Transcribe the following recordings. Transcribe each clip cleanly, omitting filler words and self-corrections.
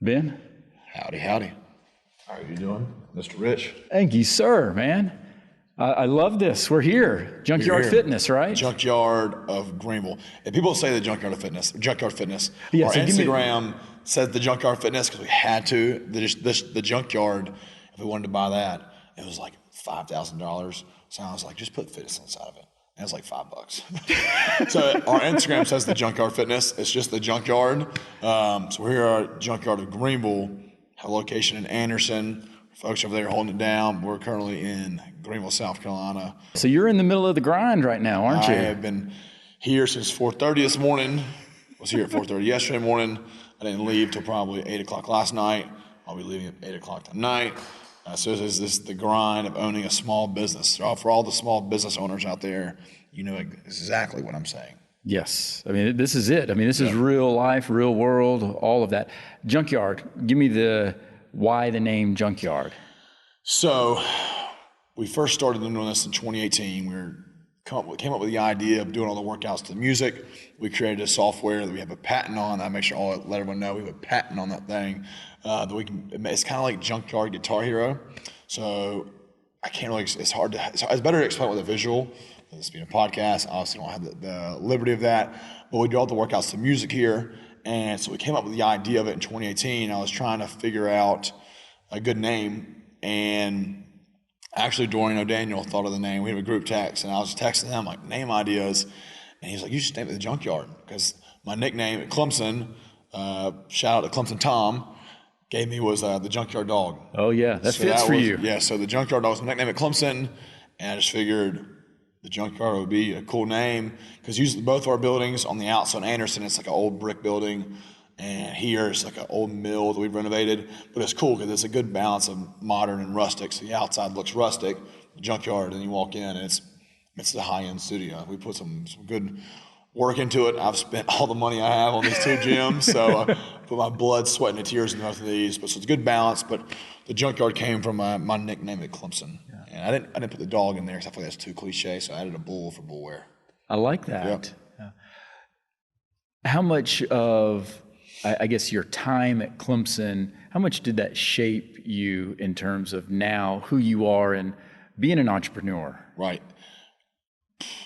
Ben? Howdy, howdy. How are you doing, Mr. Rich? Thank you, sir, man. I love this. We're here. Junkyard Fitness, right? Junkyard of Greenville. And people say the Junkyard Fitness. Yeah, Our so Instagram said the Junkyard Fitness because we had to. The Junkyard, if we wanted to buy that, it was like $5,000. So I was like, just put fitness inside of it. And it's like $5. So our Instagram says the Junkyard Fitness. It's just the Junkyard. So we're here at Junkyard of Greenville. Have a location in Anderson. Folks over there holding it down. We're currently in Greenville, South Carolina. So you're in the middle of the grind right now, aren't you? I have been here since 4:30 this morning. Was here at 4:30 yesterday morning. I didn't leave till probably 8 o'clock last night. I'll be leaving at 8 o'clock tonight. So this is the grind of owning a small business. So for all the small business owners out there, you know exactly what I'm saying. Yes. I mean, this is it. I mean, this is real life, real world, all of that. Junkyard, give me why the name Junkyard? So we first started doing this in 2018. We came up with the idea of doing all the workouts to the music. We created a software that we have a patent on. I make sure I'll let everyone know we have a patent on that thing. That we can. It's kind of like Junkyard Guitar Hero. So I can't really. It's hard to. It's better to explain with a visual. This being a podcast, obviously don't have the liberty of that. But we do all the workouts to music here, and so we came up with the idea of it in 2018. I was trying to figure out a good name, and actually Dorian O'Daniel thought of the name. We have a group text, and I was texting him like name ideas, and he's like, "You should name it the Junkyard," because my nickname at Clemson, shout out to Clemson Tom, gave me was the Junkyard Dog. Oh yeah, that fits for you. Yeah, so the Junkyard Dog was my nickname at Clemson, and I just figured the Junkyard would be a cool name because usually both our buildings on the outside in Anderson, it's like an old brick building, and here it's like an old mill that we've renovated. But it's cool because it's a good balance of modern and rustic. So the outside looks rustic, the Junkyard, and you walk in and it's the high-end studio. We put some good work into it. I've spent all the money I have on these two gyms, so I put my blood, sweat, and tears in both of these. But so it's a good balance. But the Junkyard came from my nickname at Clemson. And I didn't put the dog in there because I feel like that's too cliche, so I added a bull for Boulware. I like that. Yep. Yeah. How much of, I guess, your time at Clemson, how much did that shape you in terms of now who you are and being an entrepreneur? Right.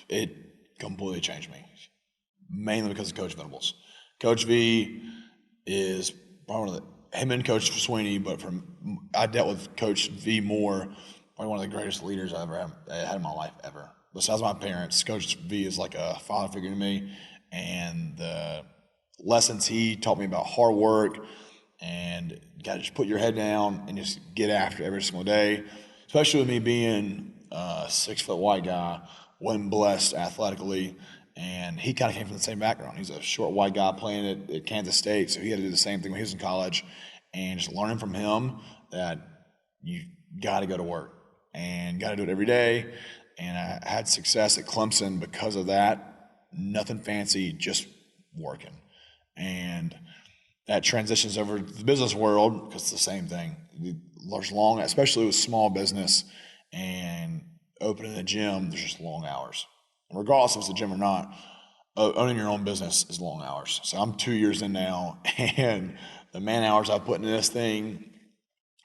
It completely changed me, mainly because of Coach Venables. Coach V is probably him and Coach Swinney, but I dealt with Coach V more. Probably one of the greatest leaders I ever had in my life ever. Besides my parents, Coach V is like a father figure to me, and the lessons he taught me about hard work and you got to just put your head down and just get after it every single day. Especially with me being a 6 foot white guy, wasn't blessed athletically, and he kind of came from the same background. He's a short white guy playing at Kansas State, so he had to do the same thing when he was in college, and just learning from him that you got to go to work. And got to do it every day. And I had success at Clemson because of that. Nothing fancy, just working. And that transitions over to the business world because it's the same thing. There's long, especially with small business and opening a gym, there's just long hours. And regardless if it's a gym or not, owning your own business is long hours. So I'm 2 years in now, and the man hours I put into this thing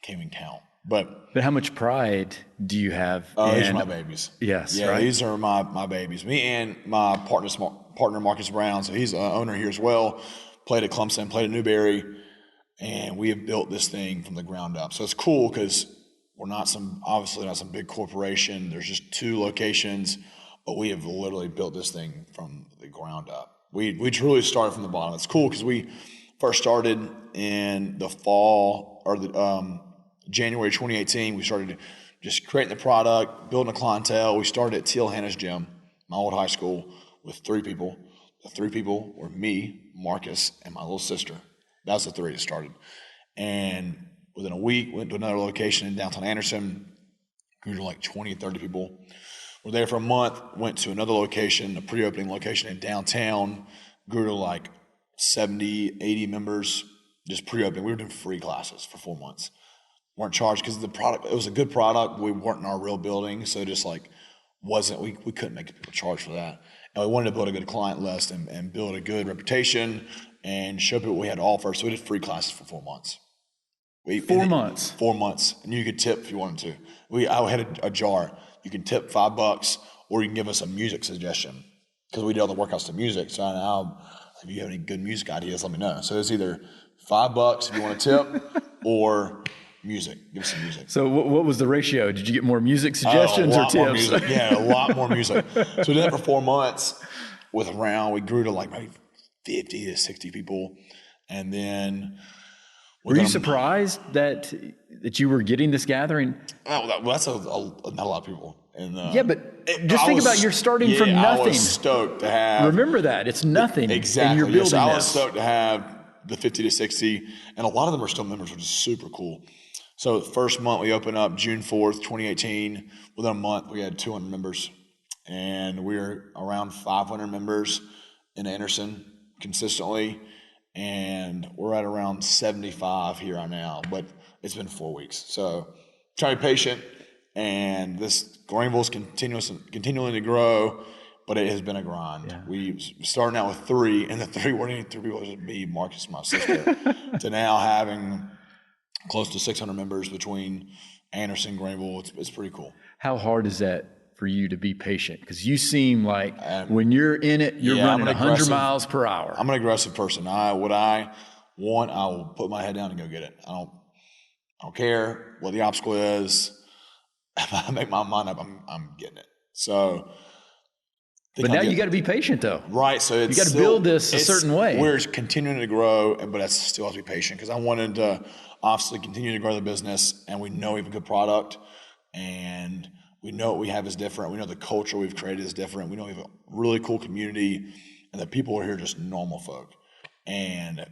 can't even count. But how much pride do you have? These are my babies. Yes, yeah, right? These are my babies. Me and my partner Marcus Brown, so he's an owner here as well, played at Clemson, played at Newberry, and we have built this thing from the ground up. So it's cool because we're obviously not some big corporation. There's just 2 locations, but we have literally built this thing from the ground up. We truly started from the bottom. It's cool because we first started in the fall or the January 2018, we started just creating the product, building a clientele. We started at Teal Hannah's gym, my old high school, with 3 people. The 3 people were me, Marcus, and my little sister. That was the 3 that started. And within a week, went to another location in downtown Anderson, grew to like 20, 30 people. We're there for a month, went to another location, a pre-opening location in downtown, grew to like 70, 80 members, just pre-opening. We were doing free classes for 4 months. Weren't charged because the product, it was a good product, but we weren't in our real building. So just like we couldn't make people charge for that. And we wanted to build a good client list and build a good reputation and show people what we had to offer. So we did free classes for 4 months. 4 months? 4 months. And you could tip if you wanted to. I had a jar. You can tip $5 or you can give us a music suggestion because we did all the workouts to music. So now, if you have any good music ideas, let me know. So it's either $5 if you want to tip or music. Give us some music. So what was the ratio? Did you get more music suggestions or tips? More music. Yeah, a lot more music. So we did that for 4 months we grew to like maybe 50 to 60 people. And then were you surprised that you were getting this gathering? Oh, that's not a lot of people. And, yeah, but just think about you're starting from nothing. I was stoked to have. Remember that. It's nothing. Exactly. And you're building I was stoked to have the 50 to 60. And a lot of them are still members, which is super cool. So the first month we opened up June 4th, 2018. Within a month, we had 200 members. And we're around 500 members in Anderson consistently. And we're at around 75 here on now. But it's been 4 weeks. So try to be patient. And this Greenville's continuing to grow, but it has been a grind. Yeah. We starting out with 3, and the 3 weren't even 3 people. It was me, Marcus, my sister, to now having close to 600 members between Anderson and Greenville. It's pretty cool. How hard is that for you to be patient? Because you seem like when you're in it, you're running 100 miles per hour. I'm an aggressive person. What I want, I will put my head down and go get it. I don't care what the obstacle is. If I make my mind up, I'm getting it. So, but now you got to be patient, though. Right. So you got to build this a certain way. We're continuing to grow, but I still have to be patient because I wanted to obviously continue to grow the business, and we know we have a good product, and we know what we have is different. We know the culture we've created is different. We know we have a really cool community, and the people are here just normal folk, and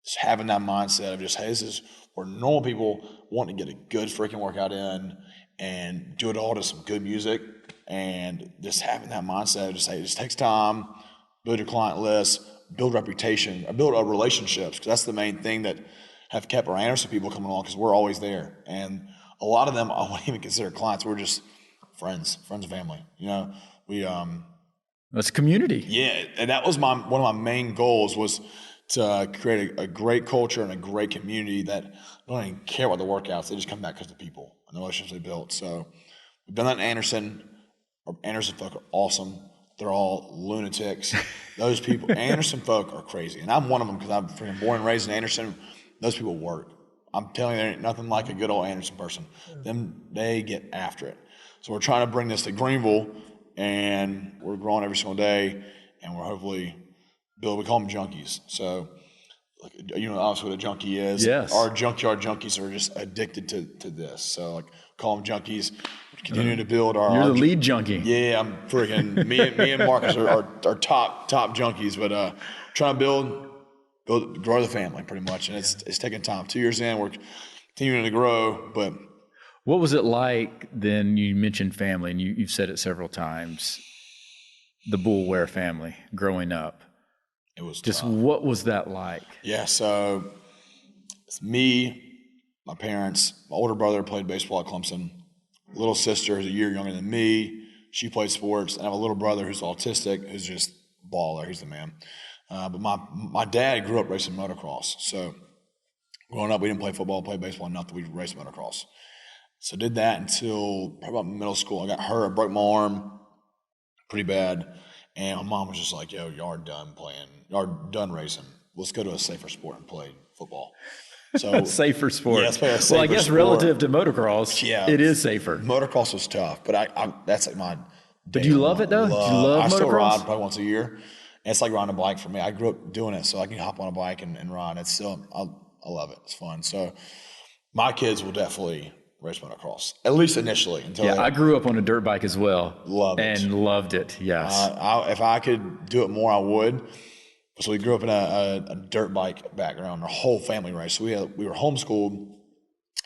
just having that mindset of just, hey, this is where normal people want to get a good freaking workout in. And do it all to some good music, and just having that mindset of just, hey, it just takes time, build your client list, build reputation, build relationships, because that's the main thing that have kept our Anderson people coming along, because we're always there. And a lot of them I wouldn't even consider clients. We're just friends and family. You know, that's community. Yeah, and that was one of my main goals was to create a great culture and a great community that don't even care about the workouts. They just come back because of the people and the relationships they built. So we've done that in Anderson. Our Anderson folk are awesome. They're all lunatics. Those people, Anderson folk are crazy. And I'm one of them because I'm freaking born and raised in Anderson. Those people work. I'm telling you, there ain't nothing like a good old Anderson person. They get after it. So we're trying to bring this to Greenville, and we're growing every single day, and we're hopefully we call them junkies. So, you know, obviously what a junkie is. Yes. Our junkyard junkies are just addicted to this. So, call them junkies. Continue to build our. You're the lead junkie. Yeah, I'm freaking. me and Marcus are top junkies, but trying to grow the family pretty much, and it's taking time. 2 years in, we're continuing to grow. But what was it like then? You mentioned family, and you've said it several times. The Boulware family growing up. It was just tough. What was that like? Yeah, so it's me, my parents, my older brother played baseball at Clemson, little sister who's a year younger than me, she played sports, and I have a little brother who's autistic, who's just baller, he's the man. But my dad grew up racing motocross, so growing up we didn't play football, play baseball, nothing, we raced motocross. So did that until probably about middle school. I got hurt, I broke my arm pretty bad. And my mom was just like, yo, y'all are done playing. Y'all are done racing. Let's go to a safer sport and play football. So safer sport. Yeah, let's play a safer I guess sport. Relative to motocross, it is safer. Motocross was tough, but that's like my But you love it, though? Do you love motocross? I still ride probably once a year. And it's like riding a bike for me. I grew up doing it, so I can hop on a bike and ride. It's still, I love it. It's fun. So my kids will definitely race motocross, at least initially. I grew up on a dirt bike as well. Loved it. Yes. If I could do it more, I would. So we grew up in a dirt bike background. Our whole family raced. So we were homeschooled.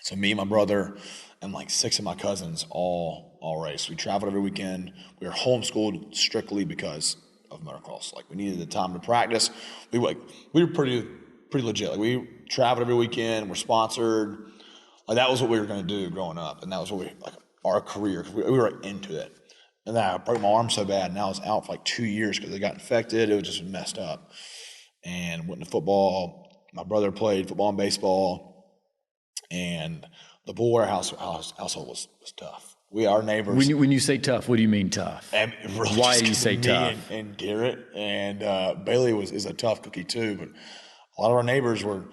So me, my brother, and like 6 of my cousins all raced. We traveled every weekend. We were homeschooled strictly because of motocross. Like we needed the time to practice. We were pretty legit. Like we traveled every weekend. We're sponsored. Like that was what we were going to do growing up, and that was what our career. We were into it, And then I broke my arm so bad, and I was out for like 2 years because it got infected. It was just messed up. And went to football. My brother played football and baseball. And the Boulware household was tough. Our neighbors. When you say tough, what do you mean tough? And really Why do you say me tough? And Garrett and Bailey is a tough cookie too. But a lot of our neighbors would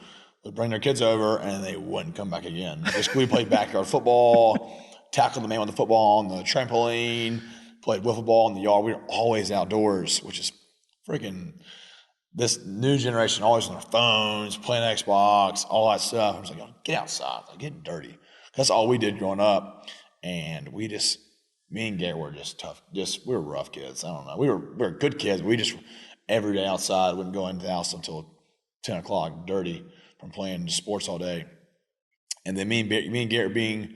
bring their kids over and they wouldn't come back again. We played backyard football, tackled the man with the football on the trampoline, played wiffle ball in the yard. We were always outdoors, which is freaking. This new generation always on their phones, playing Xbox, all that stuff. I was like, get outside, like getting dirty. That's all we did growing up. And me and Garrett were just tough. We were rough kids. I don't know. We were good kids. We just every day outside, wouldn't go into the house until 10 o'clock, dirty from playing sports all day. And then me and Garrett being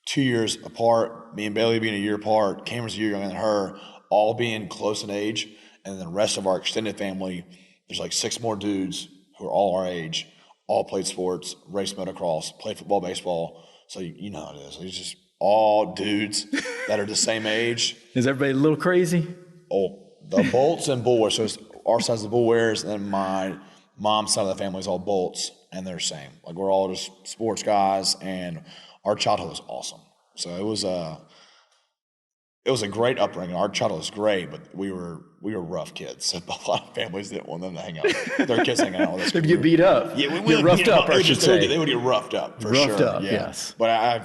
2 years apart, me and Bailey being a year apart, Cameron's a year younger than her, all being close in age, and then the rest of our extended family, there's like 6 more dudes who are all our age, all played sports, raced motocross, played football, baseball. So you know how it is. It's just all dudes that are the same age. Is everybody a little crazy? Oh, the Bolts and Boulware. So it's our side's the Boulwares, and then my mom's side of the family is all Bolts, and they're the same. Like we're all just sports guys, and our childhood was awesome. So it was a great upbringing. Our childhood was great, but we were rough kids. So a lot of families didn't want them to hang out with their kids hanging out with us. They'd get beat up. Yeah, we get roughed up, I should say. They would get roughed up for sure. Roughed up, yeah. yes. But I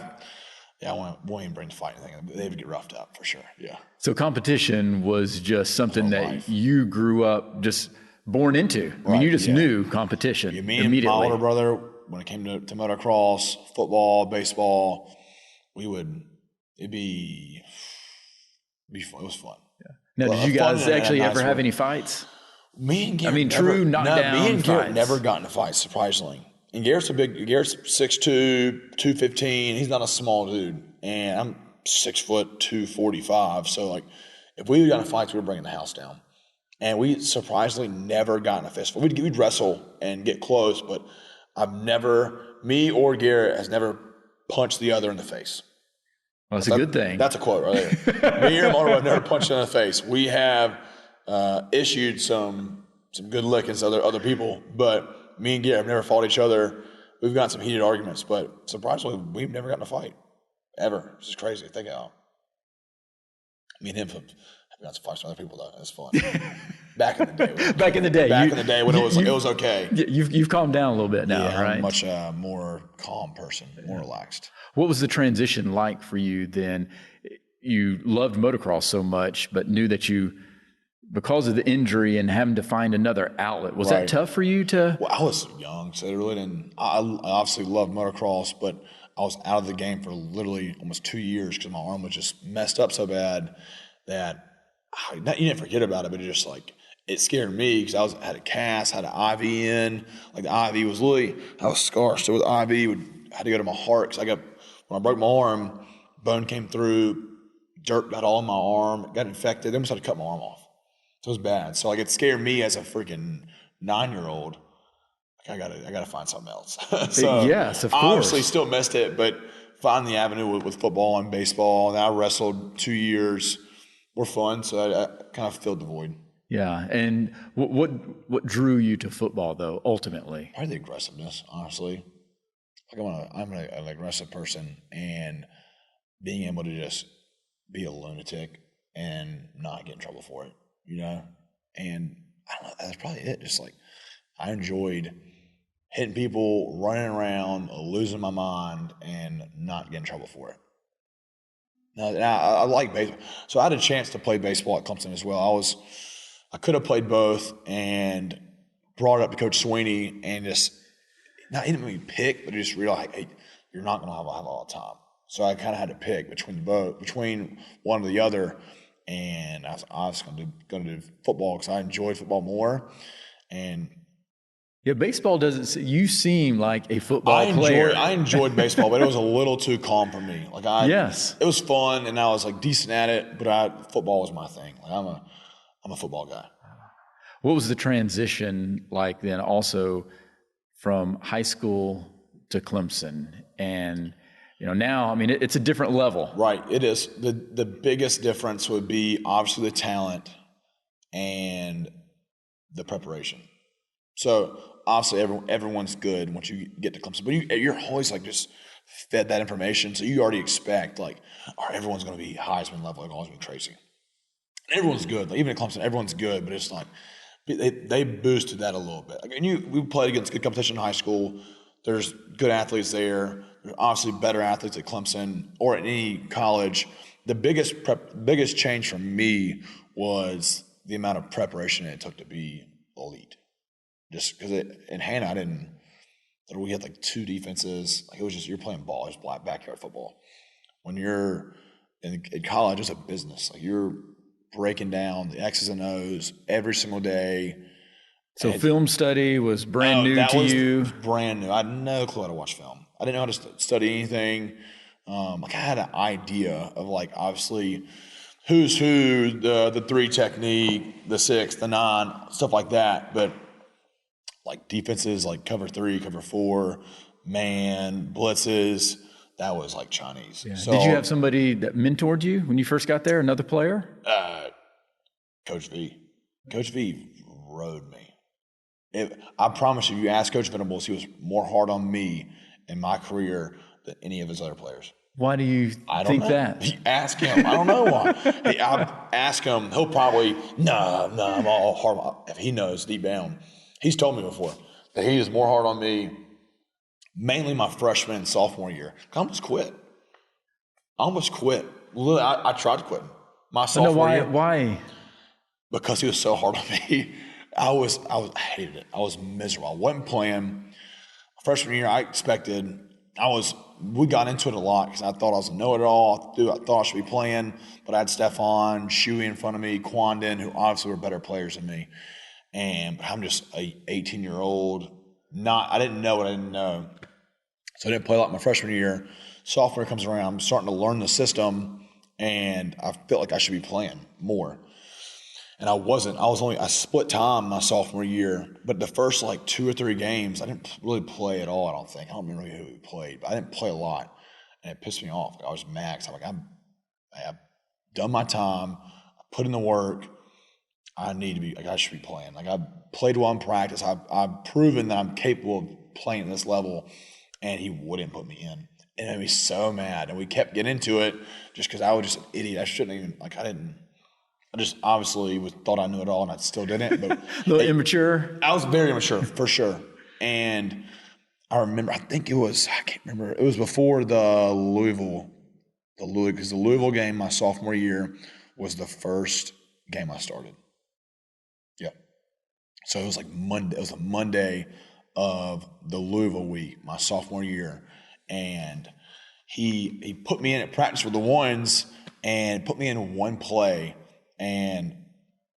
won't even bring to fight anything. They would get roughed up for sure. Yeah. So competition was just something that you grew up just born into. I mean, you just knew competition Me immediately. And my older brother, when it came to motocross, football, baseball, it'd be fun. It was fun. Now, did you guys actually ever have any fights? Me and Garrett. I mean, true knockdown me and Garrett fights. never got into fights, surprisingly. And Garrett's 6'2", 215. He's not a small dude. And I'm 6 foot, 245. So, like, if we got in fights, we were bringing the house down. And we surprisingly never got in a fist fight. We'd wrestle and get close, but me or Garrett has never punched the other in the face. Well, that's a good thing. That's a quote right there. Me or Motor have never punched in the face. We have issued some good lickings to other people, but me and Garrett have never fought each other. We've gotten some heated arguments, but surprisingly, we've never gotten in a fight. Ever. It's just crazy. Think out. Me and him have gotten some fights with other people, though. It's fun. Back in the day. Back in the day. When it was okay. You've calmed down a little bit now, right? right? I'm a much more calm person, more relaxed. What was the transition like for you then? You loved motocross so much, but knew that because of the injury and having to find another outlet, was that tough for you to? Well, I was young, so it really didn't. I obviously loved motocross, but I was out of the game for literally almost 2 years because my arm was just messed up so bad that you didn't forget about it, but it scared me because I had a cast, had an IV in. Like the IV was I was scarred. So with the IV, I had to go to my heart because when I broke my arm, bone came through, dirt got all in my arm, got infected. They almost had to cut my arm off. So it was bad. So it scared me as a freaking 9-year-old. I gotta find something else. So yes, of course. Obviously still missed it, but finding the avenue with football and baseball. And I wrestled 2 years. Were fun, so I kind of filled the void. Yeah, and what drew you to football though? Ultimately, probably the aggressiveness. Honestly, I'm an aggressive person, and being able to just be a lunatic and not get in trouble for it, And I don't know. That's probably it. Just I enjoyed hitting people, running around, losing my mind, and not getting in trouble for it. Now, I like baseball. So I had a chance to play baseball at Clemson as well. I could have played both and brought it up to Coach Swinney and he didn't make me pick, but he just realized, hey, you're not going to have a lot of time. So I kind of had to pick between one or the other. And I was going to do football because I enjoyed football more. And yeah, baseball doesn't. You seem like a football player. I enjoyed baseball, but it was a little too calm for me. Yes, it was fun, and I was decent at it. But football was my thing. I'm a football guy. What was the transition like then? Also, from high school to Clemson, and Now, I mean, it's a different level. Right, it is. The biggest difference would be obviously the talent and the preparation. So obviously everyone's good once you get to Clemson, but you're always like just fed that information, so you already expect like, all right, everyone's going to be Heisman level, like always be Tracy. And everyone's good. Like, even at Clemson, everyone's good, but it's like they boosted that a little bit. Like, and we played against good competition in high school. There's good athletes there. There's obviously better athletes at Clemson or at any college. The biggest change for me was the amount of preparation it took to be elite. Just because in Hannah, we had like 2 defenses. Like, it was just, you're playing ball. It was backyard football. When you're in college, it's a business. Like, you're breaking down the X's and O's every single day. So film study was brand new to you? It was brand new. I had no clue how to watch film. I didn't know how to study anything. Like, I had an idea of, like, obviously who's who, the 3 technique, the 6, the 9, stuff like that. But like defenses, like cover 3, cover 4, man, blitzes, that was like Chinese. Yeah. So, did you have somebody that mentored you when you first got there, another player? Coach V. Coach V rode me. I promise you ask Coach Venables, he was more hard on me in my career than any of his other players. Why do you think that? Ask him. I don't know why. I ask him. He'll probably, no, I'm all hard. If he knows deep down. He's told me before that he is more hard on me, mainly my freshman and sophomore year. I almost quit. Literally, I tried to quit my sophomore year. Why? Because he was so hard on me. I hated it. I was miserable. I wasn't playing. Freshman year, we got into it a lot because I thought I was a know-it-all. I thought I should be playing, but I had Stephon, Shuey in front of me, Quandon, who obviously were better players than me. But I'm just a 18-year-old. I didn't know what I didn't know. So I didn't play a lot my freshman year. Sophomore year comes around, I'm starting to learn the system, and I felt like I should be playing more. And I wasn't. I split time my sophomore year, but the first like 2 or 3 games, I didn't really play at all, I don't think. I don't remember who we played, but I didn't play a lot. And it pissed me off. I was mad. I'm like, I've done my time. I put in the work. I should be playing. Like, I played well in practice. I've proven that I'm capable of playing at this level, and he wouldn't put me in. And it made me so mad. And we kept getting into it just because I was just an idiot. I shouldn't even, I just obviously thought I knew it all, and I still didn't. But a little immature? I was very immature, for sure. And I remember, I can't remember. It was before the Louisville game my sophomore year was the first game I started. Yep. So it was like Monday. It was a Monday of the Louisville week, my sophomore year, and he put me in at practice with the ones and put me in one play, and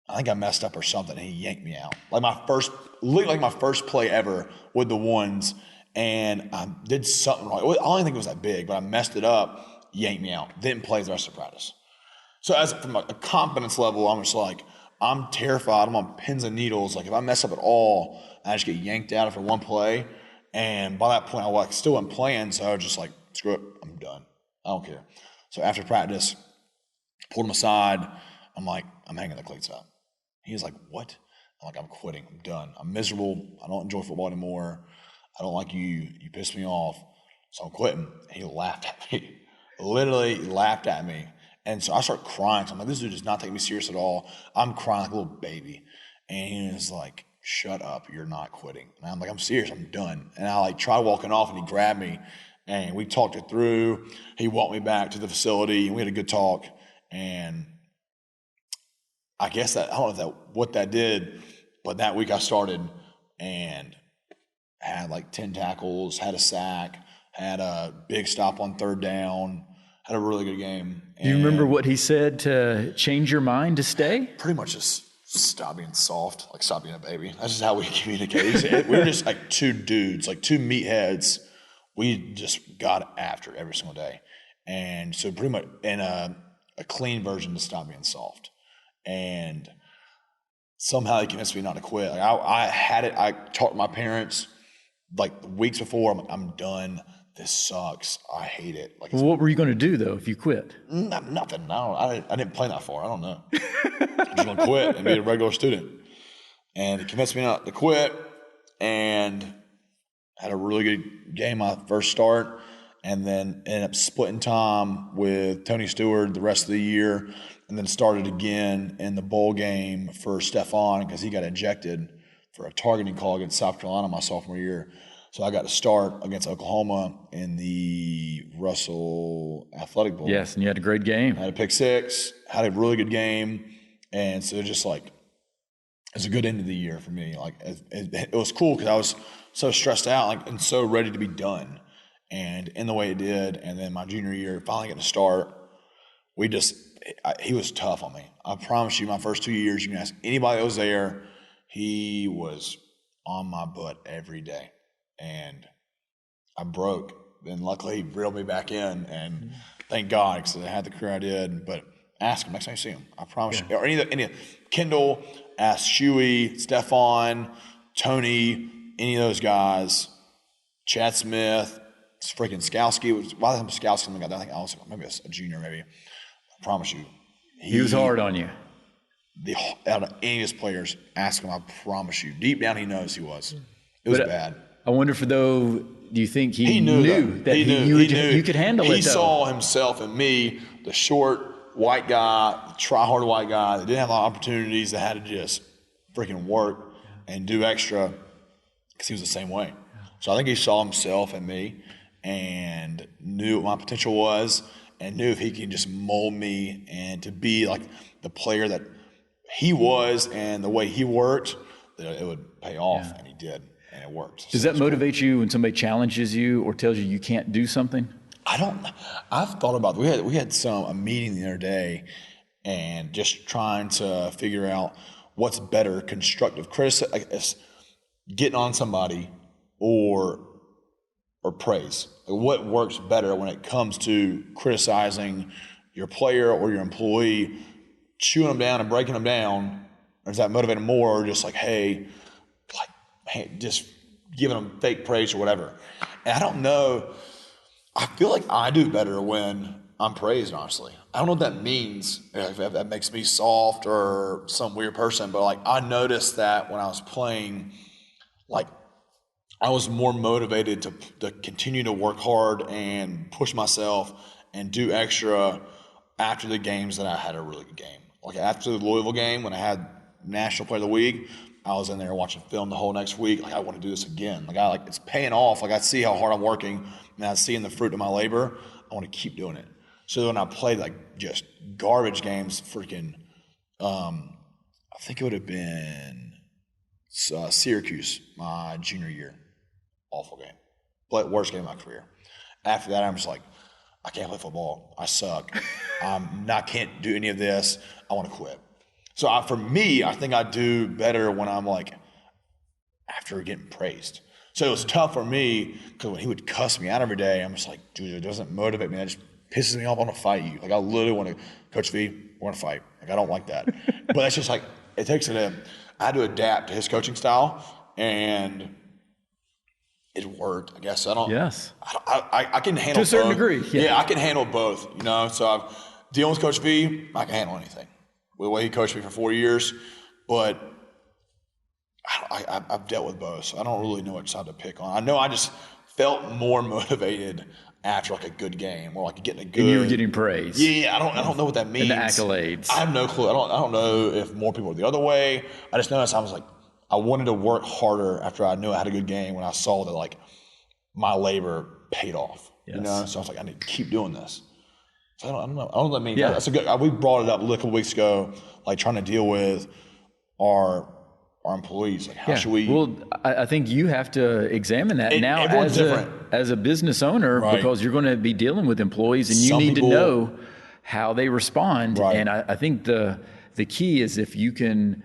I think I messed up or something, and he yanked me out. Like my first play ever with the ones, and I did something wrong. I don't think it was that big, but I messed it up, yanked me out. Didn't play the rest of the practice. So from a confidence level, I'm just like, I'm terrified. I'm on pins and needles. Like, if I mess up at all, I just get yanked out after one play. And by that point, I still wasn't playing, so I was just like, screw it, I'm done. I don't care. So after practice, pulled him aside. I'm like, I'm hanging the cleats up. He was like, what? I'm like, I'm quitting. I'm done. I'm miserable. I don't enjoy football anymore. I don't like you. You pissed me off. So I'm quitting. And he laughed at me. Literally laughed at me. And so I started crying. So I'm like, this dude does not take me serious at all. I'm crying like a little baby. And he was like, shut up. You're not quitting. And I'm like, I'm serious. I'm done. And I tried walking off, and he grabbed me. And we talked it through. He walked me back to the facility, and we had a good talk. And I guess I don't know what that did, but that week I started and had like 10 tackles, had a sack, had a big stop on third down, had a really good game. Do you remember what he said to change your mind to stay? Pretty much just stop being soft, like stop being a baby. That's just how we communicate. We were just like 2 dudes, like 2 meatheads. We just got after it every single day. And so pretty much in a clean version to stop being soft. And somehow he convinced me not to quit. Like I had it. I talked to my parents like weeks before. I'm done. this sucks. I hate it. Like, Well, what were you going to do though if you quit? nothing. I didn't play that far. I don't know. I'm just going to quit and be a regular student. And he convinced me not to quit, and had a really good game my first start, and then ended up splitting time with Tony Stewart the rest of the year, and then started again in the bowl game for Stephon because he got ejected for a targeting call against South Carolina my sophomore year. So I got to start against Oklahoma in the Russell Athletic Bowl. Yes, and you had a great game. I had a pick six, had a really good game, and so just like, it's a good end of the year for me. Like it was cool because I was so stressed out, like, and so ready to be done, and in the way it did. And then my junior year, finally getting to start, he was tough on me. I promise you, my first 2 years, you can ask anybody that was there, he was on my butt every day, and I broke. And luckily, he reeled me back in, and thank God because I had the career I did. But ask him next time you see him. I promise you. Or any Kendall. Ask Shuey, Stephon, Tony, any of those guys, Chad Smith, freaking Skowski. Why was Skowski got that? I think I was maybe a junior, maybe. I promise you. He was hard on you. Out of any of his players, ask him, I promise you. Deep down, he knows he was. It was bad. I wonder if, though, do you think he knew that you could handle it, though? He saw himself in me, the short, white guy, try-hard white guy that didn't have a lot of opportunities, that had to just freaking work and do extra because he was the same way. So I think he saw himself in me and knew what my potential was and knew if he could just mold me and to be like the player that he was and the way he worked, that it would pay off, and he did, and it worked. Does that motivate you when somebody challenges you or tells you can't do something? I've thought about it. We had a meeting the other day and just trying to figure out what's better, constructive criticism, getting on somebody or praise. Like what works better when it comes to criticizing your player or your employee, chewing them down and breaking them down, or does that motivate them more, or just like, hey, just giving them fake praise or whatever? And I don't know. I feel like I do better when I'm praised, honestly. I don't know what that means, if that makes me soft or some weird person, but like I noticed that when I was playing, like I was more motivated to continue to work hard and push myself and do extra after the games that I had a really good game. Like after the Louisville game, when I had National Player of the Week, I was in there watching film the whole next week. Like I want to do this again. Like it's paying off. Like I see how hard I'm working, and I see in the fruit of my labor. I want to keep doing it. So when I played like just garbage games, freaking, I think it would have been Syracuse my junior year. Awful game. Worst game of my career. After that, I'm just like, I can't play football. I suck. I can't do any of this. I want to quit. So for me, I think I do better when I'm like, after getting praised. So it was tough for me because when he would cuss me out every day, I'm just like, dude, it doesn't motivate me. That just pisses me off. I want to fight you. Like I literally want to, Coach V, I want to fight. Like I don't like that. But that's just like, it takes I had to adapt to his coaching style, and it worked. I guess I can handle to a certain both. degree. Yeah, I can handle both. You know, so I've dealing with Coach V, I can handle anything. The way he coached me for 4 years, but I've dealt with both, so I don't really know which side to pick on. I know I just felt more motivated after like a good game, or like getting a good. And you were getting praise. Yeah, I don't know what that means. And the accolades. I have no clue. I don't know if more people are the other way. I just noticed I was like, I wanted to work harder after I knew I had a good game when I saw that like my labor paid off. Yes. You know, so I was like, I need to keep doing this. So I don't know. I don't know what that means. Yeah. That's a good. We brought it up a couple weeks ago, like trying to deal with our employees. Like, how should we? Well, I think you have to examine that now as a business owner, right? Because you're going to be dealing with employees, and you need to know how they respond. Right. And I think the key is if you can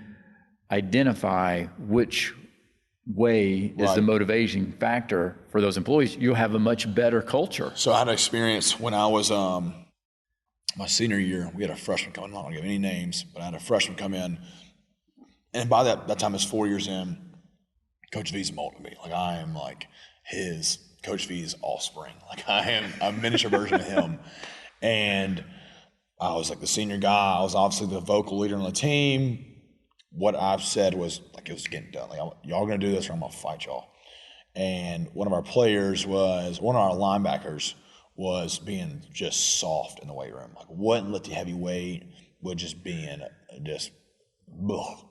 identify which way is the motivation factor for those employees, you'll have a much better culture. So I had an experience when I was my senior year. We had a freshman come in. I'm not going to give any names, but I had a freshman come in. And by that time, it's 4 years in, Coach V's molded me. Like, I am like his Coach V's offspring. Like I am a miniature version of him. And I was like the senior guy. I was obviously the vocal leader on the team. What I've said was like it was getting done. Like y'all gonna do this or I'm gonna fight y'all. And one of our linebackers was being just soft in the weight room. Like wouldn't lift the heavy weight, was just being ugh.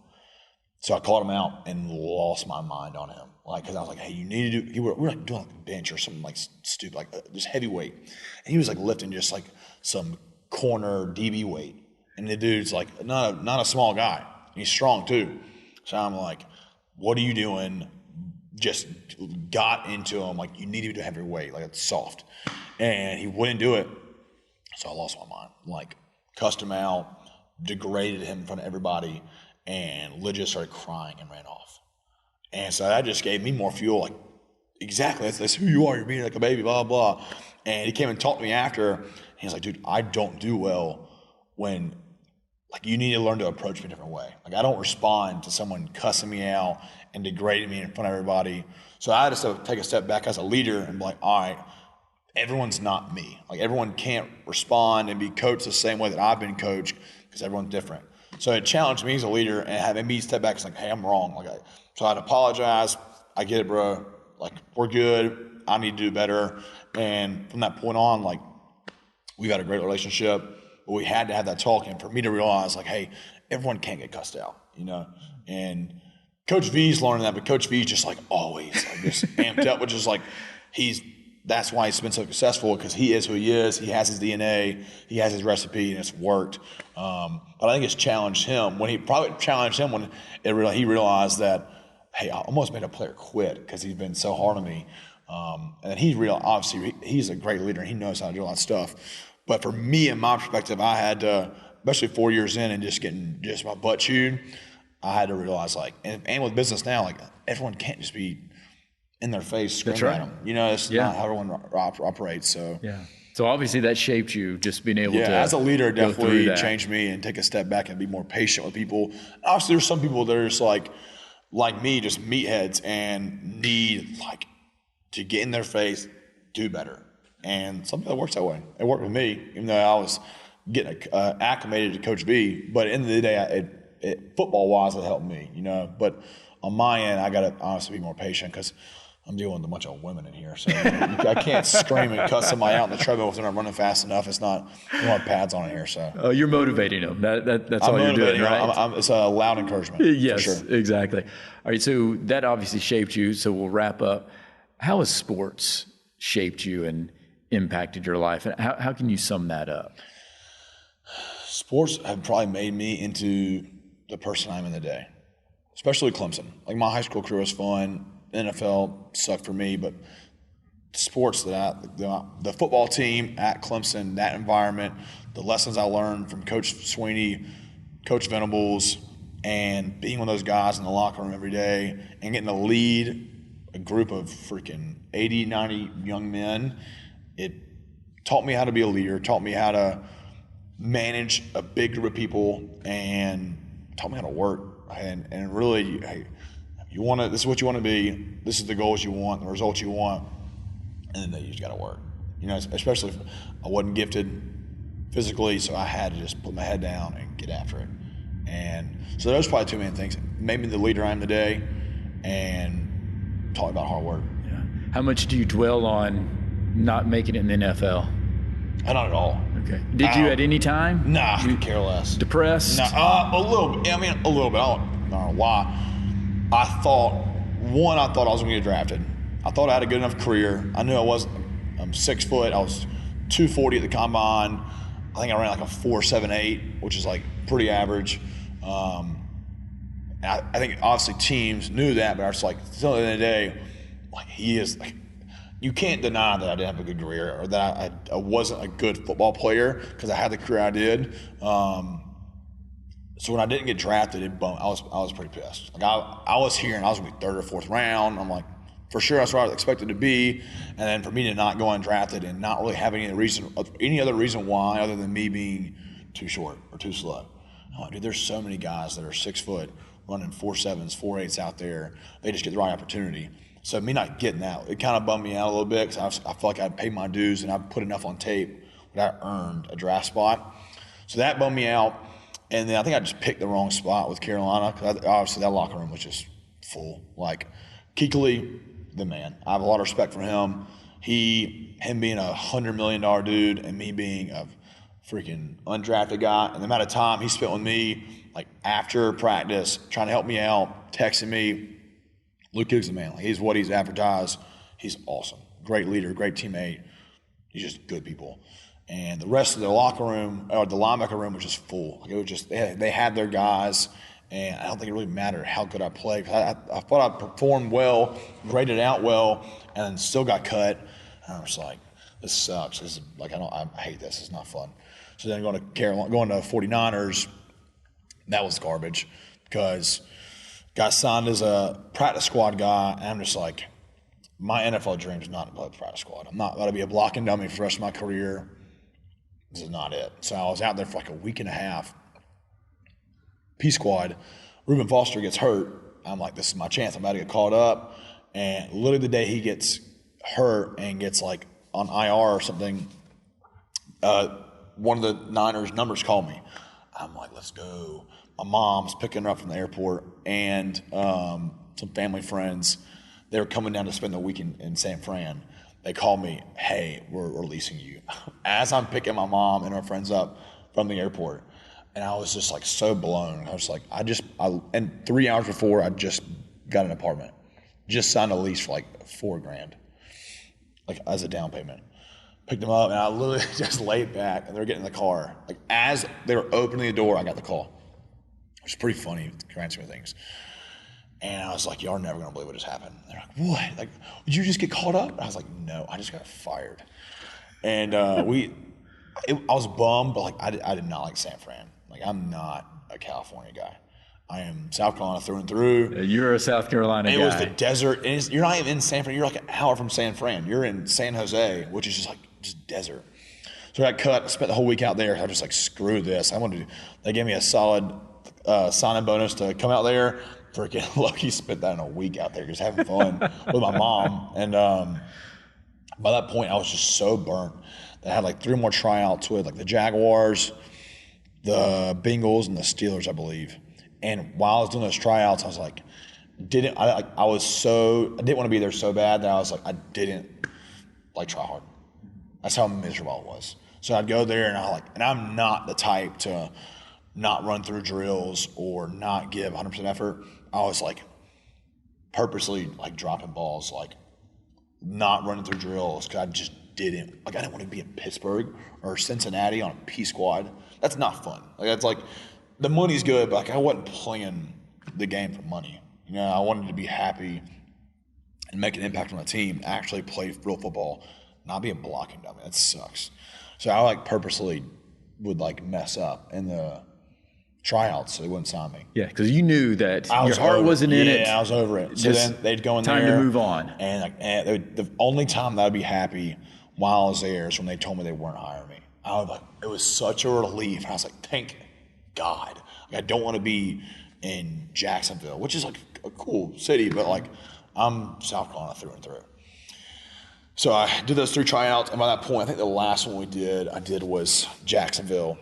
So I called him out and lost my mind on him. Like, cause I was like, hey, you need to do, we're like doing like a bench or something like stupid, like just heavy weight. And he was like lifting just like some corner DB weight. And the dude's like not a small guy. He's strong too. So I'm like, what are you doing? Just got into him like, you need to do heavy weight, like it's soft. And he wouldn't do it. So I lost my mind. Like cussed him out, degraded him in front of everybody, and legit started crying and ran off. And so that just gave me more fuel. Like, exactly, that's who you are. You're being like a baby, blah, blah. And he came and talked to me after. And he's like, dude, I don't do well when, like, you need to learn to approach me a different way. Like, I don't respond to someone cussing me out and degrading me in front of everybody. So I had to take a step back as a leader and be like, all right, everyone's not me. Like, everyone can't respond and be coached the same way that I've been coached because everyone's different. So it challenged me as a leader and having me step back. It's like, hey, I'm wrong. So I'd apologize. I get it, bro. Like, we're good. I need to do better. And from that point on, like, we've had a great relationship. But we had to have that talk. And for me to realize, like, hey, everyone can't get cussed out, you know? And Coach V's learning that, but Coach V's just like always, like just amped up, which is like, that's why he's been so successful, because he is who he is. He has his DNA, he has his recipe, and it's worked. But I think it's challenged him when he he realized that, hey, I almost made a player quit because he's been so hard on me. And then obviously he's a great leader and he knows how to do a lot of stuff. But for me, in my perspective, I had to, especially 4 years in and just getting my butt chewed, I had to realize, like, and with business now, like, everyone can't just be in their face screaming at them. You know, it's not how everyone operates. So So obviously that shaped you, just being able to as a leader, it definitely changed me and take a step back and be more patient with people. Obviously, there's some people that are just like me, just meatheads and need like to get in their face, do better. And something that works that way. It worked with me, even though I was getting acclimated to Coach V. But at the end of the day, football-wise, it helped me, you know. But on my end, I got to honestly be more patient because I'm dealing with a bunch of women in here. So I can't scream and cuss somebody out in the treadmill if they're not running fast enough. It's not, we don't have pads on in here. So you're motivating them. That's all you're doing, right? It's a loud encouragement. Yes, for sure. Exactly. All right, so that obviously shaped you. So we'll wrap up. How has sports shaped you and impacted your life? And how can you sum that up? Sports have probably made me into the person I am in today, especially Clemson. Like, my high school career was fun. NFL sucked for me, but sports the football team at Clemson, that environment, the lessons I learned from Coach Swinney, Coach Venables, and being one of those guys in the locker room every day and getting to lead a group of freaking 80, 90 young men, it taught me how to be a leader, taught me how to manage a big group of people, and taught me how to work. And really, hey, this is what you want to be, this is the goals you want, the results you want, and then you just got to work. You know, especially if I wasn't gifted physically, so I had to just put my head down and get after it. And so those are probably two main things. Made me the leader I am today, and taught me about hard work. Yeah. How much do you dwell on not making it in the NFL? Not at all. Okay. Did you at any time? Nah, I could care less. Depressed? Nah, a little bit. I mean, a little bit. I don't know why. I thought I was going to get drafted. I thought I had a good enough career. I knew I wasn't. I'm 6 foot. I was 240 at the combine. I think I ran like a 4.78, which is like pretty average. I think obviously teams knew that, but I was like, still at the end of the day, like, he is like, you can't deny that I didn't have a good career or that I wasn't a good football player because I had the career I did. So when I didn't get drafted, it bummed. I was pretty pissed. Like, I was here and I was gonna be third or fourth round. I'm like, for sure that's where I was expected to be. And then for me to not go undrafted and not really have any other reason why other than me being too short or too slow. I'm like, dude, there's so many guys that are 6 foot running 4.7s, 4.8s out there. They just get the right opportunity. So me not getting that, it kind of bummed me out a little bit because I feel like I'd paid my dues and I'd put enough on tape that I earned a draft spot. So that bummed me out. And then I think I just picked the wrong spot with Carolina because obviously that locker room was just full. Like Kuechly, the man. I have a lot of respect for him. Him being $100 million dude and me being a freaking undrafted guy, and the amount of time he spent with me, like after practice, trying to help me out, texting me. Luke Kuechly's the man. Like, he's what he's advertised. He's awesome. Great leader, great teammate. He's just good people. And the rest of the locker room, or the linebacker room, was just full. Like, it was just they had their guys, and I don't think it really mattered how good I played. I thought I performed well, graded out well, and still got cut. And I was like, this sucks. This is like I hate this. It's not fun. So then going to 49ers, that was garbage because got signed as a practice squad guy, and I'm just like, my NFL dream is not to play with the practice squad. I'm not going to be a blocking dummy for the rest of my career. This is not it. So I was out there for like a week and a half. P squad, Reuben Foster gets hurt. I'm like, this is my chance. I'm about to get called up. And literally the day he gets hurt and gets like on IR or something, one of the Niners numbers called me. I'm like, let's go. My mom's picking her up from the airport and some family friends. They were coming down to spend the week in San Fran. They called me, hey, we're releasing you. As I'm picking my mom and her friends up from the airport. And I was just like so blown. I was like, and 3 hours before, I just got an apartment. Just signed a lease for like $4,000, like as a down payment. Picked them up, and I literally just laid back, and they were getting in the car. Like as they were opening the door, I got the call. It was pretty funny, the grand scheme of things. And I was like, y'all are never gonna believe what just happened. They're like, what? Like, did you just get called up? And I was like, no, I just got fired. And I was bummed, but like I did not like San Fran. Like, I'm not a California guy. I am South Carolina through and through. You're a South Carolina guy. It was the desert. And you're not even in San Fran. You're like an hour from San Fran. You're in San Jose, which is just desert. So I got cut. I spent the whole week out there. I was just like, screw this. They gave me a solid sign-in bonus to come out there. Freaking lucky spent that in a week out there just having fun with my mom. And by that point, I was just so burnt that I had like 3 more tryouts with like the Jaguars, the Bengals, and the Steelers, I believe. And while I was doing those tryouts, I was like, I didn't want to be there so bad that I was like, I didn't like try hard. That's how miserable it was. So I'd go there and I'm not the type to not run through drills or not give 100% effort. I was like purposely like dropping balls, like not running through drills because I just didn't want to be in Pittsburgh or Cincinnati on a P squad. That's not fun. Like that's like the money's good, but like I wasn't playing the game for money. You know, I wanted to be happy and make an impact on the team, actually play real football, not be a blocking dummy. That sucks. So I like purposely would like mess up in the tryouts so they wouldn't sign me. Yeah, because you knew that your heart wasn't in it. Yeah, I was over it. So then they'd go in time there. Time to move on. And the only time that I'd be happy while I was there is when they told me they weren't hiring me. I was like, it was such a relief. And I was like, thank God. Like, I don't want to be in Jacksonville, which is like a cool city, but like I'm South Carolina through and through. So I did those 3 tryouts, and by that point, I think the last one I did was Jacksonville.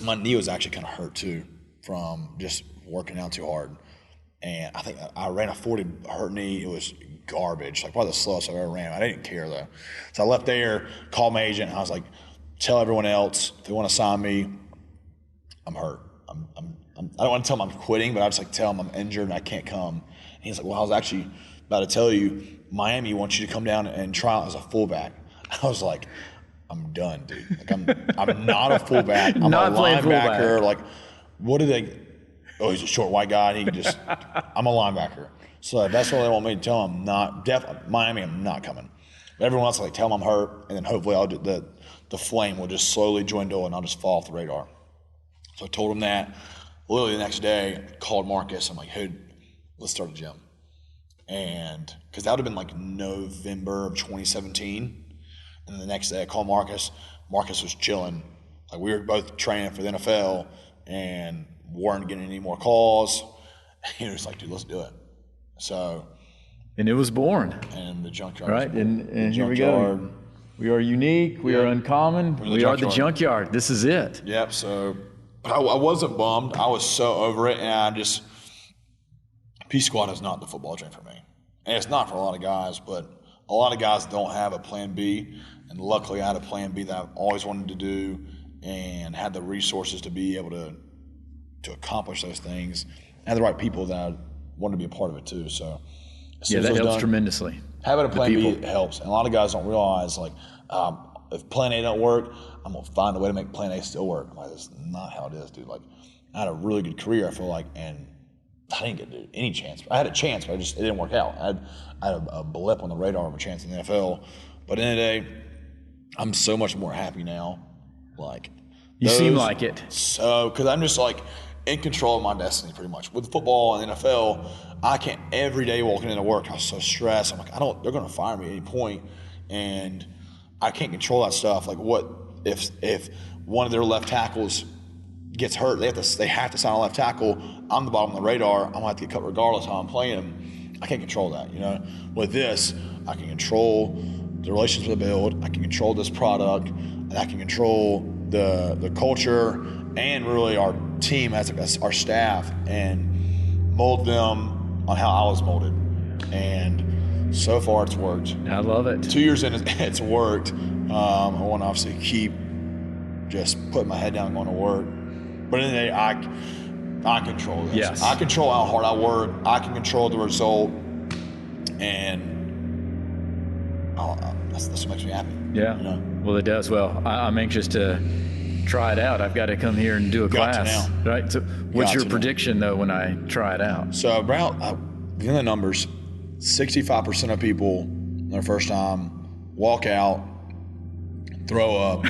My knee was actually kind of hurt too from just working out too hard. And I think I ran a 40 hurt knee. It was garbage, like probably the slowest I've ever ran. I didn't care though. So I left there, called my agent, and I was like, tell everyone else if they want to sign me, I'm hurt. I don't want to tell them I'm quitting, but I just like tell them I'm injured and I can't come. And he's like, well, I was actually about to tell you, Miami wants you to come down and try out as a fullback. I was like, I'm done, dude. Like I'm not a fullback. I'm not a fullback. linebacker. Like, what do they? Oh, he's a short white guy. And he can just. I'm a linebacker. So if that's what they want me to tell them, Miami, I'm not coming. But everyone else, like, tell them I'm hurt, and then hopefully the flame will just slowly dwindle, and I'll just fall off the radar. So I told him that. Literally the next day, called Marcus. I'm like, hey, let's start a gym. And because that would have been like November of 2017. And then the next day I called Marcus. Marcus was chilling. Like we were both training for the NFL and weren't getting any more calls. He was like, dude, let's do it. So And it was born. And the Junkyard. Right, and here we Junkyard. go. We are unique. We are uncommon. We are the Junkyard. This is it. Yep. So I wasn't bummed. I was so over it, and P Squad is not the football dream for me, and it's not for a lot of guys. But a lot of guys don't have a plan B, and luckily I had a plan B that I've always wanted to do, and had the resources to be able to accomplish those things, and the right people that I wanted to be a part of it too. So yeah, that helps tremendously. Having a plan B helps, and a lot of guys don't realize, like, if plan A don't work, I'm gonna find a way to make plan A still work. I'm like, that's not how it is, dude. Like, I had a really good career, I feel like, and I didn't get any chance. I had a chance, but it didn't work out. I had a blip on the radar of a chance in the NFL, but in the end of the day, I'm so much more happy now. Like, you seem like it. So, because I'm just like in control of my destiny, pretty much. With football and the NFL, I can't every day walking into work. I was so stressed. I'm like, they're going to fire me at any point, and I can't control that stuff. Like, what if one of their left tackles gets hurt? They have to sign a left tackle. I'm the bottom of the radar. I'm going to have to get cut regardless of how I'm playing them. I can't control that, you know. With this, I can control the relations with the build. I can control this product, and I can control the culture and really our team as our staff, and mold them on how I was molded. And so far it's worked. I love it. 2 years in, it's worked. I want to obviously keep just putting my head down and going to work. But in the day, I control this. Yes. I control how hard I work. I can control the result. And that's what makes me happy. Yeah. You know? Well, it does. Well, I'm anxious to try it out. I've got to come here and do a class. Right. So what's your prediction, though, when I try it out? So about, the numbers, 65% of people their first time walk out, throw up,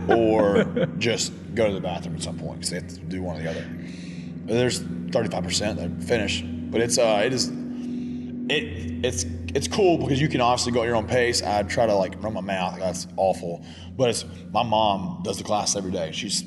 or just go to the bathroom at some point because they have to do one or the other. But there's 35% that finish. But it's cool because you can obviously go at your own pace. I try to like run my mouth. That's awful. But my mom does the class every day. She's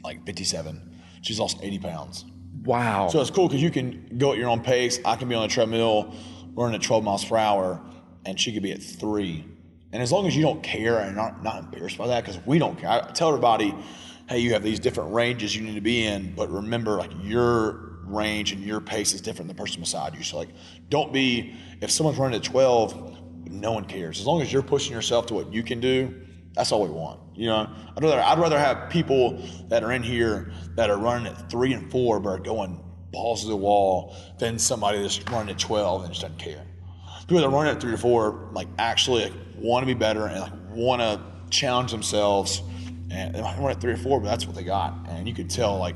like 57. She's lost 80 pounds. Wow. So it's cool because you can go at your own pace. I can be on a treadmill running at 12 miles per hour, and she could be at 3. And as long as you don't care and not embarrassed by that, because we don't care. I tell everybody, hey, you have these different ranges you need to be in, but remember, like, your range and your pace is different than the person beside you. So, like, don't be, if someone's running at 12, no one cares. As long as you're pushing yourself to what you can do, that's all we want. You know, I'd rather have people that are in here that are running at 3 and 4 but are going balls to the wall than somebody that's running at 12 and just doesn't care. People that are running at 3 or 4 like actually want to be better and like want to challenge themselves, and they might run at 3 or 4, but that's what they got. And you could tell, like,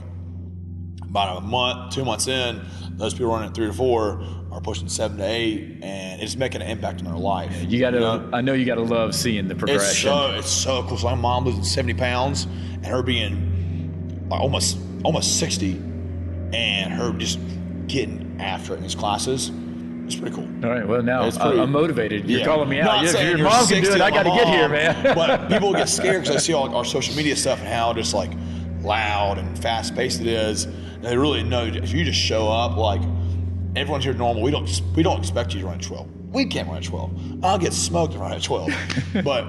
about a month, 2 months in, those people running at 3 or 4 are pushing 7 to 8, and it's making an impact in their life. You gotta, I know you gotta love seeing the progression. It's so cool. So my mom losing 70 pounds and her being like almost 60, and her just getting after it in these classes. It's pretty cool. All right. Well, now I'm motivated. You're calling me out. If your mom can do it, I got to get here, man. But people get scared because they see all our social media stuff and how just like loud and fast paced it is. And they really know if you just show up, like, everyone's here normal. We don't expect you to run at 12. We can't run at 12. I'll get smoked to run at 12. But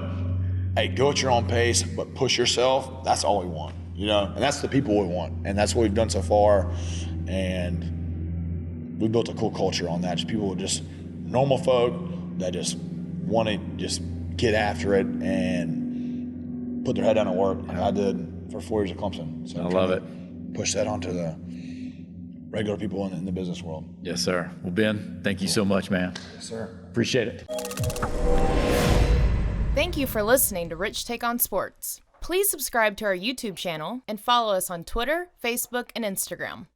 hey, go at your own pace, but push yourself. That's all we want, you know. And that's the people we want, and that's what we've done so far. And we built a cool culture on that. Just people with just normal folk that just want to just get after it and put their head down and work, like I did for 4 years at Clemson. So I love it. Push that onto the regular people in the business world. Yes, sir. Well, Ben, thank you so much, man. Yes, sir. Appreciate it. Thank you for listening to Rich Take on Sports. Please subscribe to our YouTube channel and follow us on Twitter, Facebook, and Instagram.